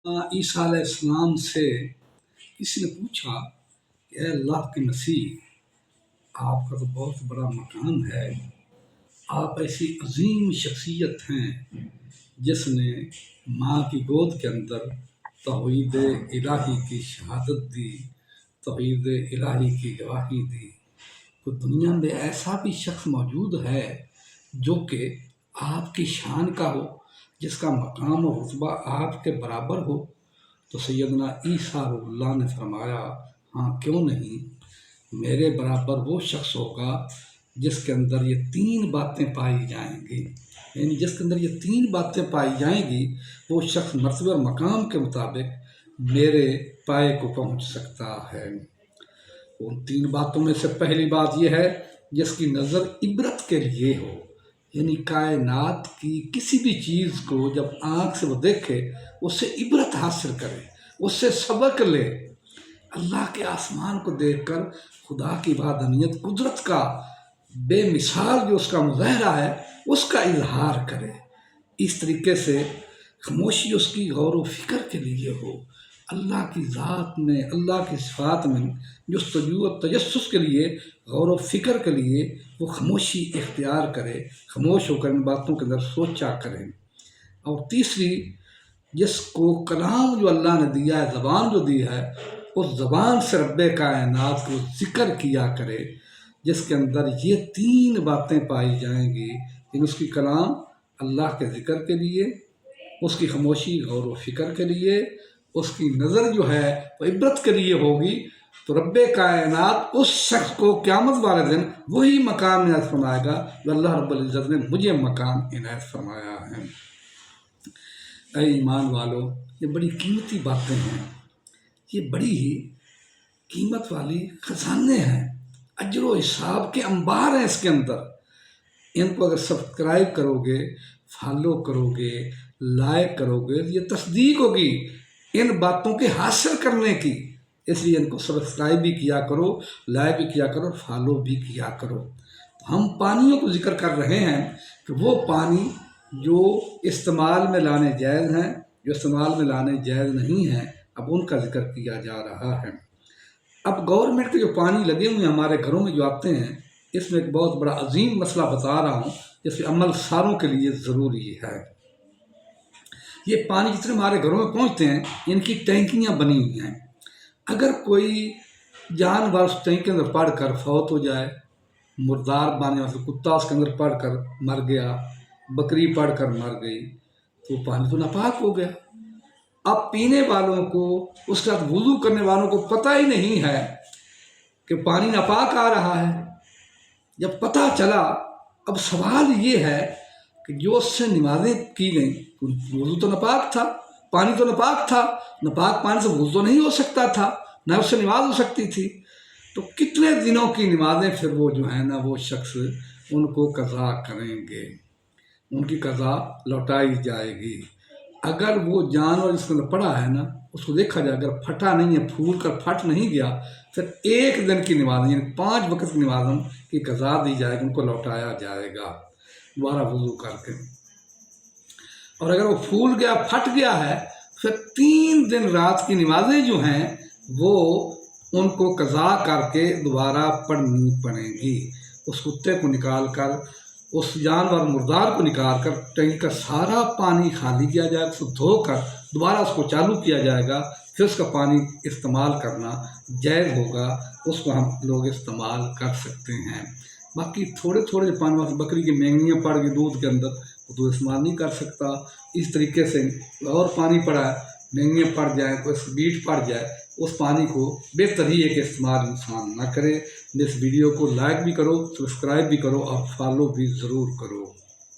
عیسیٰ علیہ السلام سے کسی نے پوچھا کہ اے اللہ کے مسیح، آپ کا تو بہت بڑا مقام ہے، آپ ایسی عظیم شخصیت ہیں جس نے ماں کی گود کے اندر توحید الہی کی شہادت دی، توحید الہی کی گواہی دی۔ تو دنیا میں ایسا بھی شخص موجود ہے جو کہ آپ کی شان کا ہو، جس کا مقام و رتبہ آپ کے برابر ہو؟ تو سیدنا عیسیٰ روح اللہ نے فرمایا، ہاں کیوں نہیں، میرے برابر وہ شخص ہوگا جس کے اندر یہ تین باتیں پائی جائیں گی۔ یعنی جس کے اندر یہ تین باتیں پائی جائیں گی وہ شخص مرتبہ اور مقام کے مطابق میرے پائے کو پہنچ سکتا ہے۔ ان تین باتوں میں سے پہلی بات یہ ہے جس کی نظر عبرت کے لیے ہو، یعنی کائنات کی کسی بھی چیز کو جب آنکھ سے وہ دیکھے اس سے عبرت حاصل کرے، اس سے سبق لے، اللہ کے آسمان کو دیکھ کر خدا کی وحدانیت، قدرت کا بے مثال جو اس کا مظاہرہ ہے اس کا اظہار کرے۔ اس طریقے سے خاموشی اس کی غور و فکر کے لیے ہو، اللہ کی ذات میں، اللہ کی صفات میں جستجو و تجسس کے لیے، غور و فکر کے لیے وہ خاموشی اختیار کرے، خاموش ہو کر ان باتوں کے اندر سوچا کرے۔ اور تیسری، جس کو کلام جو اللہ نے دیا ہے، زبان جو دی ہے، اس زبان سے رب کائنات کو ذکر کیا کرے، جس کے اندر یہ تین باتیں پائی جائیں گی، یعنی اس کی کلام اللہ کے ذکر کے لیے، اس کی خاموشی غور و فکر کے لیے، اس کی نظر جو ہے وہ عبرت کے لیے ہوگی، تو رب کائنات اس شخص کو قیامت والے دن وہی مقام عنایت فرمائے گا جو اللہ رب العزت نے مجھے مقام عنایت فرمایا ہے۔ اے ایمان والو، یہ بڑی قیمتی باتیں ہیں، یہ بڑی ہی قیمت والی خزانے ہیں، اجر و حساب کے انبار ہیں اس کے اندر۔ ان کو اگر سبسکرائب کرو گے، فالو کرو گے، لائک کرو گے، یہ تصدیق ہوگی ان باتوں کے حاصل کرنے کی۔ اس لیے ان کو سبسکرائب بھی کیا کرو، لائک بھی کیا کرو، فالو بھی کیا کرو۔ ہم پانیوں کو ذکر کر رہے ہیں کہ وہ پانی جو استعمال میں لانے جائز ہیں، جو استعمال میں لانے جائز نہیں ہیں، اب ان کا ذکر کیا جا رہا ہے۔ اب گورنمنٹ کے جو پانی لگے ہوئے ہیں ہمارے گھروں میں جو آتے ہیں، اس میں ایک بہت بڑا عظیم مسئلہ بتا رہا ہوں جس پہ عمل ساروں کے لیے ضروری ہے۔ یہ پانی جتنے ہمارے گھروں میں پہنچتے ہیں، ان کی ٹینکیاں بنی ہوئی ہیں۔ اگر کوئی جانور اس ٹینک کے اندر پڑ کر فوت ہو جائے، مردار پانی، مطلب کتا اس کے اندر پڑ کر مر گیا، بکری پڑ کر مر گئی، تو پانی تو ناپاک ہو گیا۔ اب پینے والوں کو، اس کے ساتھ وضو کرنے والوں کو پتہ ہی نہیں ہے کہ پانی ناپاک آ رہا ہے۔ جب پتہ چلا، اب سوال یہ ہے کہ جو اس سے نمازیں کی گئیں، وضو تو ناپاک تھا، پانی تو ناپاک تھا، ناپاک پانی سے وضو نہیں ہو سکتا تھا، نہ اس سے نماز ہو سکتی تھی، تو کتنے دنوں کی نمازیں پھر وہ جو ہے نا وہ شخص ان کو قضا کریں گے، ان کی قضا لوٹائی جائے گی۔ اگر وہ جانور جس کے اندر پڑا ہے نا، اس کو دیکھا جائے، اگر پھٹا نہیں ہے، پھول کر پھٹ نہیں گیا، پھر ایک دن کی نماز، یعنی 5 وقت کی نمازوں کی قضا دی جائے گی، ان کو لوٹایا جائے گا دوبارہ وضو کر کے۔ اور اگر وہ پھول گیا، پھٹ گیا ہے، پھر 3 دن رات کی نمازیں جو ہیں وہ ان کو قضا کر کے دوبارہ پڑھنی پڑیں گی۔ اس کتے کو نکال کر، اس جانور مردار کو نکال کر ٹینک کا سارا پانی خالی کیا جائے گا، اس کو دھو کر دوبارہ اس کو چالو کیا جائے گا، پھر اس کا پانی استعمال کرنا جائز ہوگا، اس کو ہم لوگ استعمال کر سکتے ہیں۔ باقی تھوڑے تھوڑے پانی، بکری کی مینگنیاں پڑ گئی دودھ کے اندر، وہ تو استعمال نہیں کر سکتا۔ اس طریقے سے اور پانی پڑا ہے، مینگنیاں پڑ جائیں، کوئی بیٹ پڑ جائے، اس پانی کو بہتر ہی ہے کہ استعمال انسان نہ کرے۔ اس ویڈیو کو لائک بھی کرو، سبسکرائب بھی کرو اور فالو بھی ضرور کرو۔